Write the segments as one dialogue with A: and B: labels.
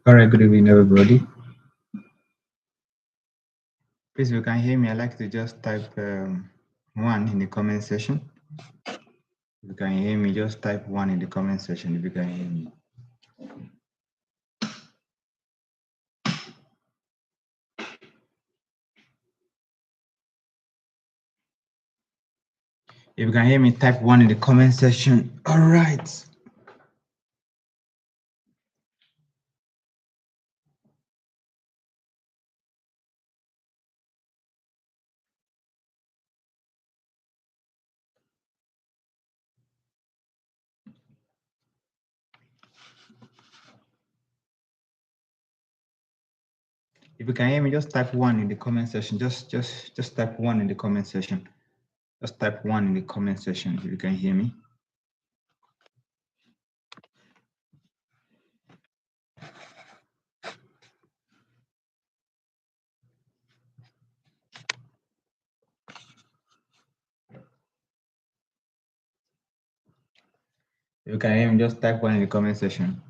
A: All right, good evening, everybody. Please, if you can hear me, I'd like to just type 1 in the comment section. If you can hear me, just type 1 in the comment section if you can hear me. If you can hear me, type 1 in the comment section. All right. If you can hear me, just type 1 in the comment section. Just type 1 in the comment section. Just type 1 in the comment section if you can hear me. If you can hear me, just type 1 in the comment section.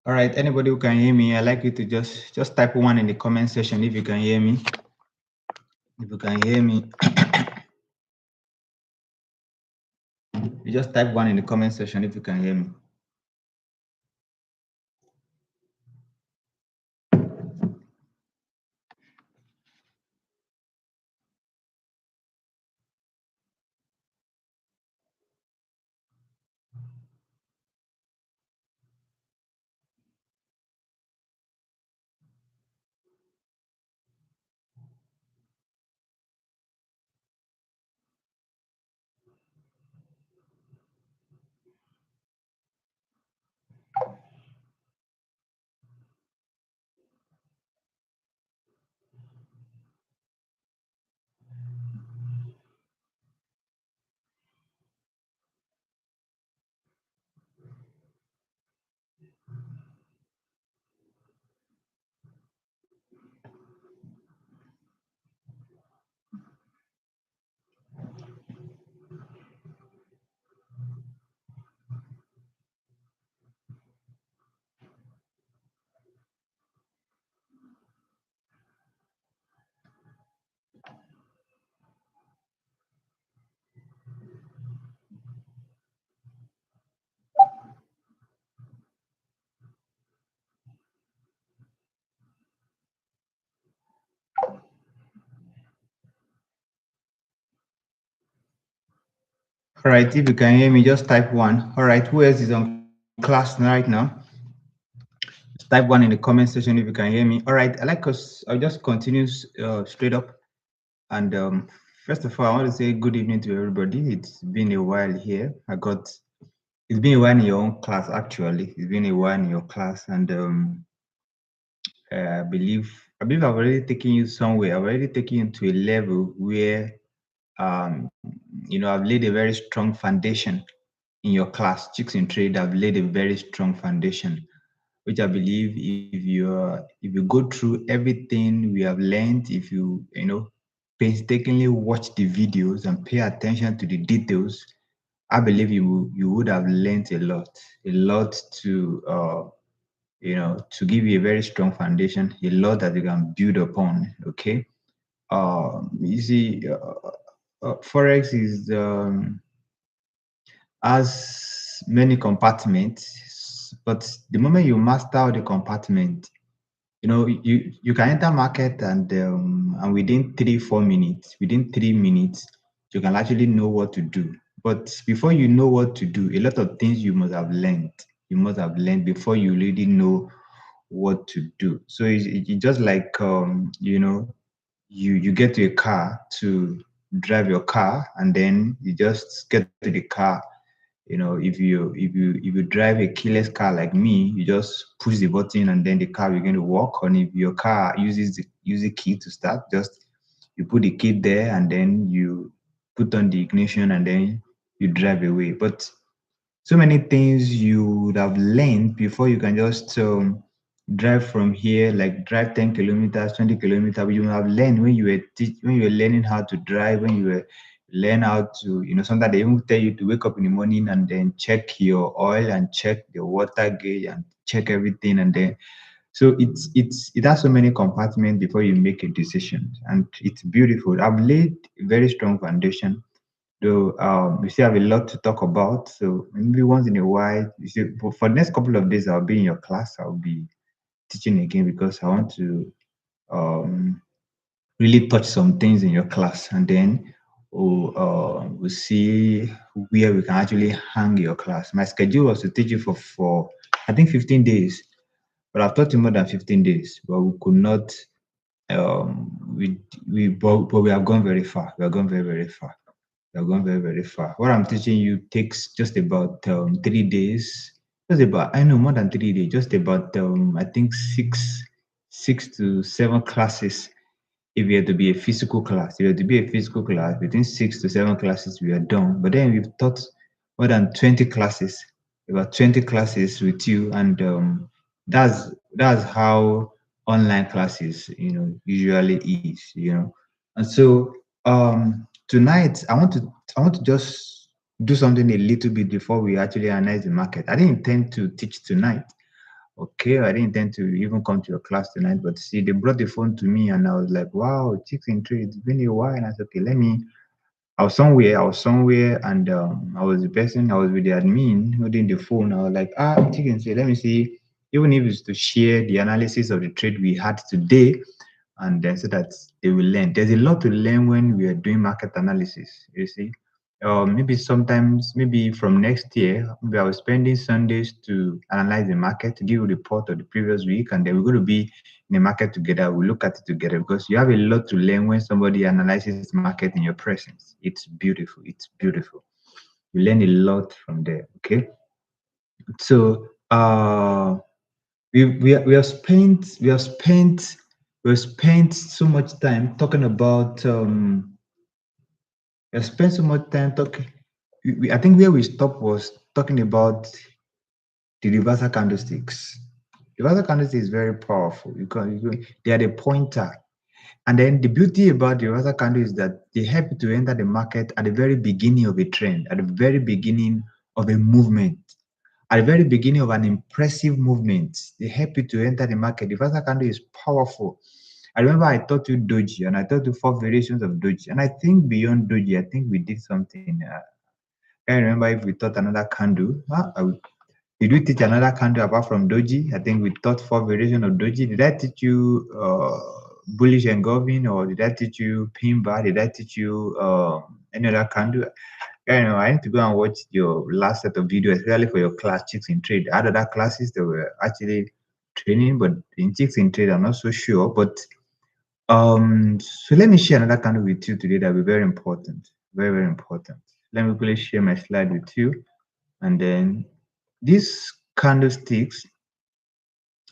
A: All right, anybody who can hear me, I'd like you to just type 1 in the comment section if you can hear me. If you can hear me, you just type 1 in the comment section if you can hear me. All right, if you can hear me, just type 1. All right, who else is on class right now? Just type 1 in the comment section if you can hear me. All right, I'll just continue straight up. And first of all, I want to say good evening to everybody. It's been a while here. It's been a while in your own class, actually. It's been a while in your class. And I believe I've already taken you somewhere. I've already taken you to a level where I've laid a very strong foundation in your class. CHICS in Trade, I've laid a very strong foundation, which I believe if you go through everything we have learned, if you painstakingly watch the videos and pay attention to the details, I believe you would have learned a lot to give you a very strong foundation, a lot that you can build upon. Okay. You see, Forex is has many compartments, but the moment you master all the compartment, you can enter market and within 3 minutes, you can actually know what to do. But before you know what to do, a lot of things you must have learned. You must have learned before you really know what to do. So it's just like you get to a car to drive your car, and then you just get to the car. If you drive a keyless car like me, you just push the button and then the car will begin to work. And if your car uses the key to start, just you put the key there and then you put on the ignition, and then you drive away. But so many things you would have learned before you can just drive from here, like drive 10 kilometers, 20 kilometers. You have learned when you were when you were learning how to drive, when you were learn how to, sometimes they even tell you to wake up in the morning and then check your oil and check the water gauge and check everything, and then so it has so many compartments before you make a decision, and it's beautiful. I've laid a very strong foundation, though we still have a lot to talk about. So maybe once in a while, you see, for the next couple of days, I'll be in your class. I'll be teaching again because I want to um, really touch some things in your class, and then we'll see where we can actually hang your class. My schedule was to teach you for I think 15 days, but I've taught you more than 15 days, but we could not. But we have gone very far. We have gone very, very far. We have gone very, very far. What I'm teaching you takes just about 3 days. Just about, I know, more than 3 days. Just about I think six to seven classes. If we had to be a physical class, if you had to be a physical class, between 6 to 7 classes, we are done. But then we've taught more than 20 classes, about 20 classes with you, and that's how online classes, usually is. And so tonight, I want to just do something a little bit before we actually analyze the market. I didn't intend to teach tonight. Okay, I didn't intend to even come to your class tonight, but see, they brought the phone to me, and I was like, wow, CHICS in Trade, it's been a while. And I said, okay, I was somewhere, and I was with the admin holding the phone. I was like, CHICS in Trade, let me see, even if it's to share the analysis of the trade we had today, and then so that they will learn. There's a lot to learn when we are doing market analysis, you see. Maybe from next year, maybe I was spending Sundays to analyze the market, to give a report of the previous week, and then we're going to be in the market together. We look at it together because you have a lot to learn when somebody analyzes market in your presence. It's beautiful. It's beautiful. You learn a lot from there. Okay. So we have spent so much time talking about we have spent so much time talking. I think where we stopped was talking about the reversal candlesticks. Reversal candlestick is very powerful because they are the pointer. And then the beauty about the reversal candle is that they help you to enter the market at the very beginning of a trend, at the very beginning of a movement, at the very beginning of an impressive movement. They help you to enter the market. The reversal candle is powerful. I remember I taught you doji, and I taught you 4 variations of doji. And I think beyond doji, I think we did something. I can't remember if we taught another candle. Did we teach another candle apart from doji? I think we taught 4 variations of doji. Did I teach you bullish engulfing, or did I teach you pin bar? Did I teach you any other candle? I need to go and watch your last set of videos, especially for your class CHICS in Trade. I had other classes that were actually training, but in CHICS in Trade, I'm not so sure. But so let me share another candle with you today that will be very important, very, very important. Let me quickly share my slide with you, and then these candlesticks,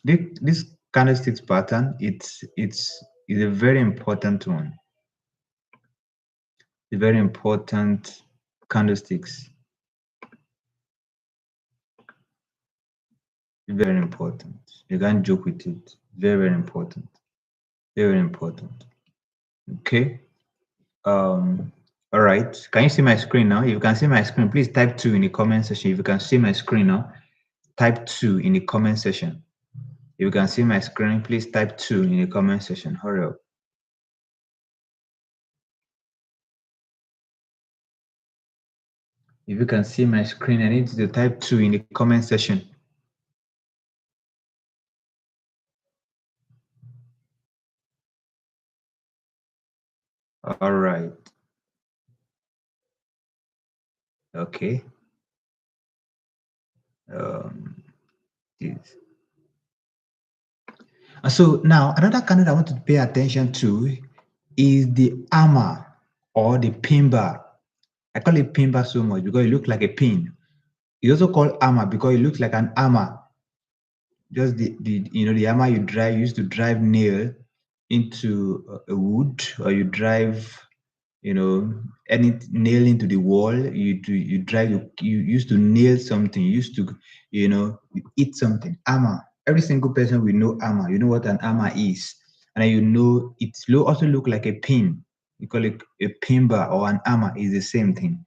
A: this candlesticks pattern, it's a very important one. A very important candlesticks. Very important. You can't joke with it. Very, very important. Very important. Okay. All right. Can you see my screen now? If you can see my screen, please type 2 in the comment section. If you can see my screen now, type 2 in the comment section. If you can see my screen, please type 2 in the comment section. Hurry up. If you can see my screen, I need you to type 2 in the comment section. All right. Okay. This. And so now another candle I want to pay attention to is the armor or the pin bar. I call it pin bar so much because it looks like a pin. It's also called armor because it looks like an armor. Just the armor you used to drive nail into a wood, or you drive any nailing to the wall. You used to nail something, you used to, you eat something. Hammer. Every single person will know hammer. You know what an hammer is. And then also look like a pin. You call it a pin bar or an hammer is the same thing.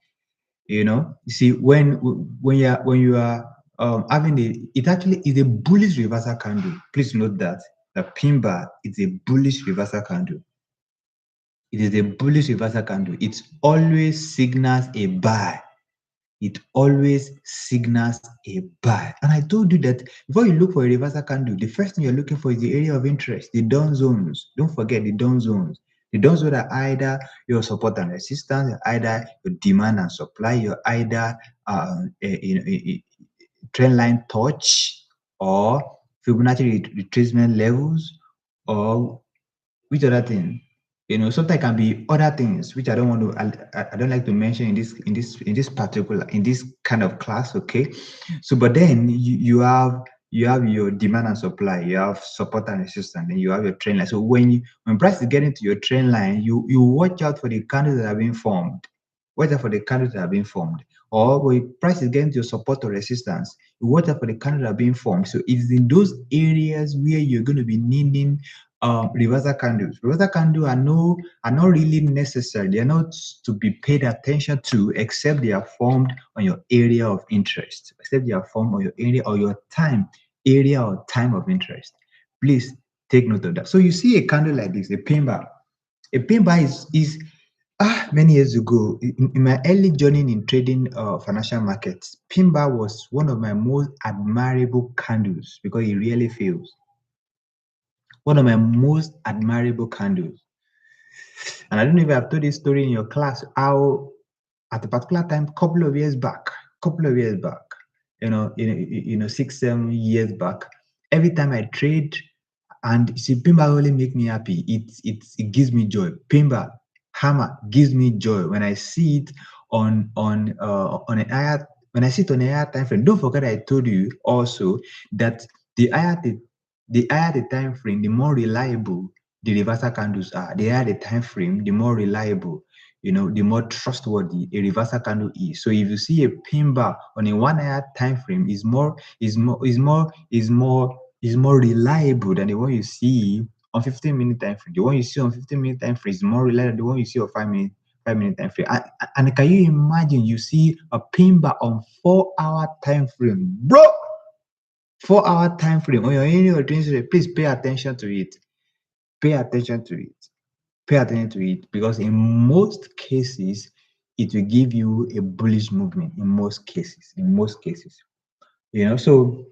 A: You see, when you are having it actually is a bullish reversal candle. Please note that the pin bar is a bullish reversal candle. It is a bullish reversal candle. It always signals a buy. It always signals a buy. And I told you that before you look for a reversal candle, the first thing you're looking for is the area of interest, the down zones. Don't forget the down zones. The down zones are either your support and resistance, either your demand and supply, you're either a trend line touch, or Fibonacci retracement levels, or which other thing? Sometimes can be other things which I don't want to. I don't like to mention in this kind of class. Okay, so but then you have your demand and supply, you have support and resistance, and you have your trend line. So when price is getting to your trend line, you watch out for the candles that are being formed. Watch out for the candles that are being formed. Or when price is getting to your support or resistance, you watch out for the candles that are being formed. So it's in those areas where you're going to be needing reversal candles. Reversal candles are not really necessary. They are not to be paid attention to, except they are formed on your area of interest. Except they are formed on your area or your area or time of interest. Please take note of that. So you see a candle like this, a pin bar. A pin bar is many years ago, in my early journey in trading financial markets, pin bar was one of my most admirable candles because it really fails. One of my most admirable candles. And I don't know if I've told this story in your class, how at a particular time, couple of years back, 6, 7 years back, every time I trade, and you see, Pimba only make me happy. It gives me joy. Pimba, hammer gives me joy when I see it on an higher when I see it on a higher time frame. Don't forget I told you also that the higher the time frame, the more reliable the reversal candles are. The higher the time frame, the more reliable, the more trustworthy a reversal candle is. So if you see a pin bar on a 1 hour time frame, is more reliable than the one you see on 15-minute time frame. The one you see on 15-minute time frame is more reliable than the one you see on 5-minute time frame. And can you imagine you see a pin bar on 4-hour time frame, bro? 4-hour time frame on your annual trading, please pay attention to it. Pay attention to it. Pay attention to it, because in most cases, it will give you a bullish movement. In most cases, so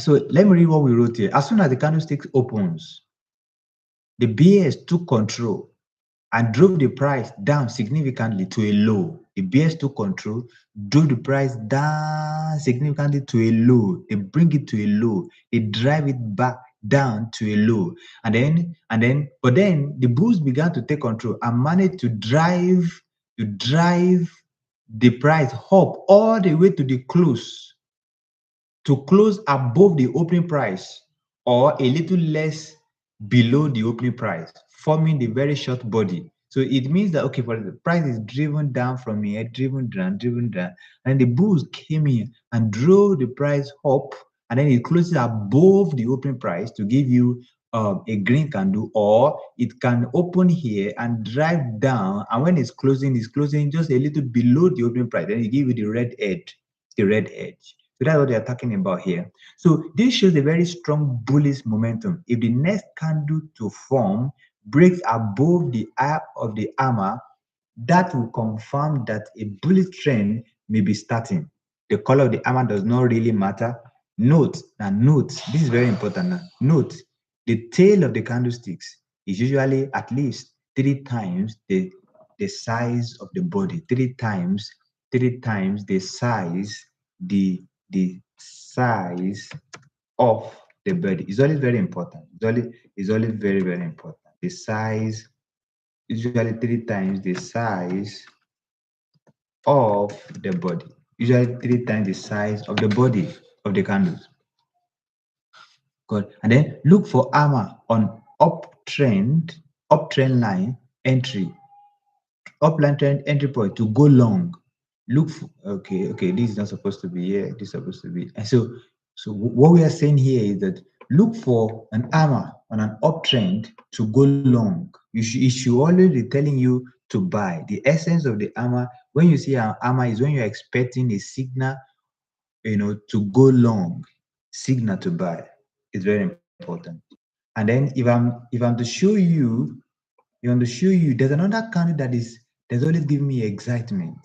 A: let me read what we wrote here. As soon as the candlestick opens, the BS took control and drove the price down significantly to a low. The BS took control, drove the price down significantly to a low. They bring it to a low. They drive it back down to a low. But then the bulls began to take control and managed to drive the price up all the way to the close, to close above the opening price or a little less below the opening price, forming the very short body. So it means that, okay, for the price is driven down from here, driven down, and the bulls came in and drove the price up, and then it closes above the opening price to give you a green candle, or it can open here and drive down, and when it's closing just a little below the opening price, then it give you the red edge. So that's what they're talking about here. So this shows a very strong bullish momentum. If the next candle to form breaks above the eye of the hammer, that will confirm that a bullish trend may be starting. The color of the hammer does not really matter. Note, this is very important now. Note, the tail of the candlesticks is usually at least 3 times the size of the body. 3 times the size, the size of the body. It's always very important. It's always very, very important. The size, usually 3 times the size of the body. Usually 3 times the size of the body of the candles. Good. And then look for hammer on uptrend line entry. upline trend entry point to go long. Look for, okay, this is not supposed to be here. This is supposed to be. And so what we are saying here is that look for an armor on an uptrend to go long. It should always be telling you to buy. The essence of the armor, when you see an armor, is when you're expecting a signal, to go long, signal to buy. It's very important. And then if I'm to show you, there's another candle that's always giving me excitement.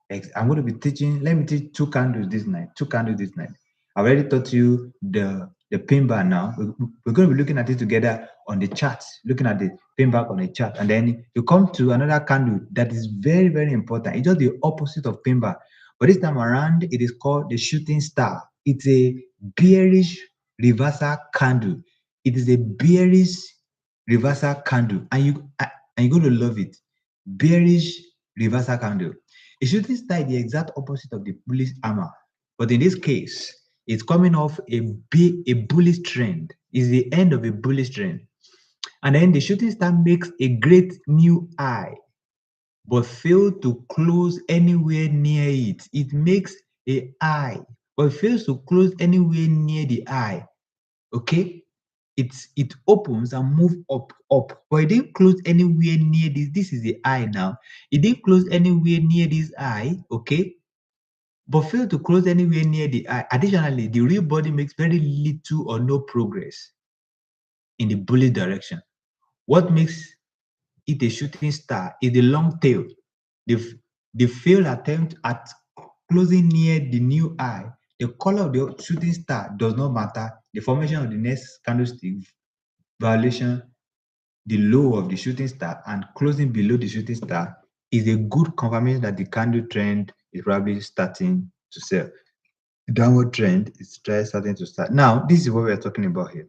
A: I'm going to be teaching. Let me teach two candles this night. Two candles this night. I've already taught you the pin bar now. We're going to be looking at it together on the chart, looking at the pin bar on the chart, and then you come to another candle that is very, very important. It's just the opposite of pin bar, but this time around it is called the shooting star. It's a bearish reversal candle. It is a bearish reversal candle, and you're going to love it. Bearish reversal candle. A shooting star is the exact opposite of the bullish armor, but in this case, it's coming off a bullish trend. It's the end of a bullish trend, and then the shooting star makes a great new high, but failed to close anywhere near it. It makes a high, but fails to close anywhere near the high. Okay, it opens and move up, but it didn't close anywhere near this. This is the high now. It didn't close anywhere near this high. Okay, but failed to close anywhere near the high. Additionally, the real body makes very little or no progress in the bullish direction. What makes it a shooting star is the long tail. The failed attempt at closing near the new high. The color of the shooting star does not matter. The formation of the next candlestick violation, the low of the shooting star, and closing below the shooting star is a good confirmation that the candle trend is probably starting to sell. The downward trend is starting to start. Now, this is what we are talking about here.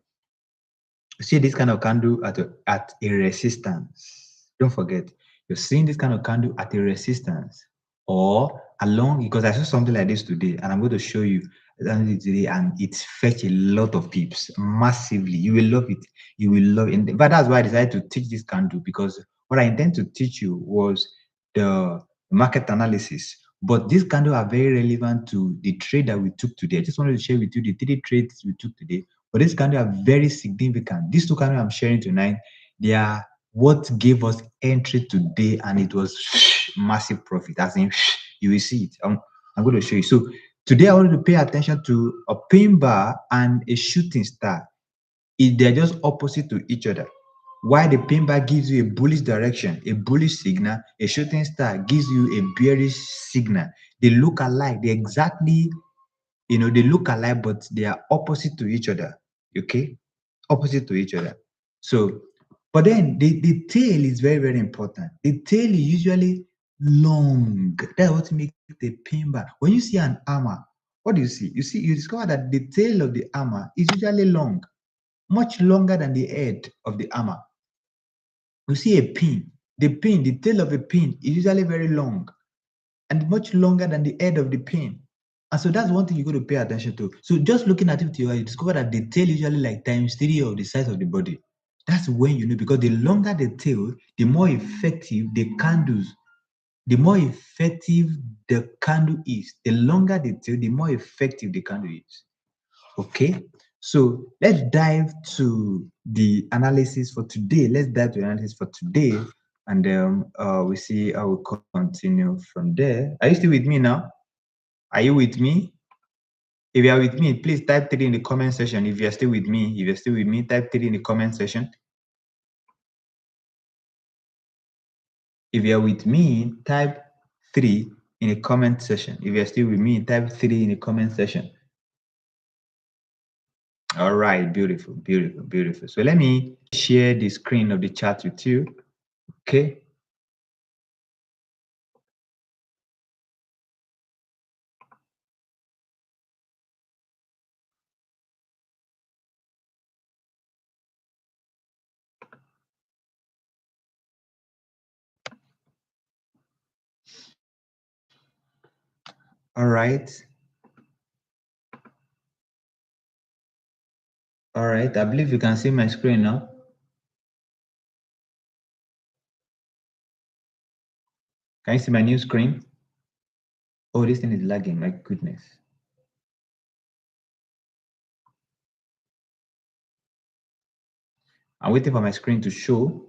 A: See this kind of candle at a resistance. Don't forget, you're seeing this kind of candle at a resistance or along, because I saw something like this today, and I'm going to show you today, and it fetched a lot of pips massively. You will love it. You will love it. But that's why I decided to teach this candle, because what I intend to teach you was the market analysis. But these candles are very relevant to the trade that we took today. I just wanted to share with you the three trades we took today. But these candles are very significant. These two candles I'm sharing tonight, they are what gave us entry today, and it was massive profit. As in, you will see it. I'm going to show you. So today I want you to pay attention to a pin bar and a shooting star. They're just opposite to each other. While the pin bar gives you a bullish direction, a bullish signal, a shooting star gives you a bearish signal. They look alike. They exactly, they look alike, but they are opposite to each other. Okay, opposite to each other. So, but then the tail is very, very important. The tail is usually long. That's what makes the pin bar. When you see an armor, what do you see? You discover that the tail of the armor is usually long, much longer than the head of the armor. You see a pin. The tail of a pin is usually very long and much longer than the head of the pin. And so that's one thing you got to pay attention to. So just looking at it with your eye, you discover that the tail usually like times 3 of the size of the body. That's when you know, because the longer the tail, the more effective the candles, the more effective the candle is. The longer the tail, the more effective the candle is. Okay, so let's dive to the analysis for today. Let's dive to the analysis for today, and we see how we continue from there. Are you still with me now? Are you with me? If you are with me, please type 3 in the comment section. If you are still with me, type 3 in the comment section. If you are with me, type 3 in the comment section. If you are still with me, type 3 in the comment section. All right, beautiful, beautiful, beautiful. So let me share the screen of the chat with you. Okay. All right. All right. I believe you can see my screen now. Can you see my new screen? Oh, this thing is lagging, my goodness. I'm waiting for my screen to show.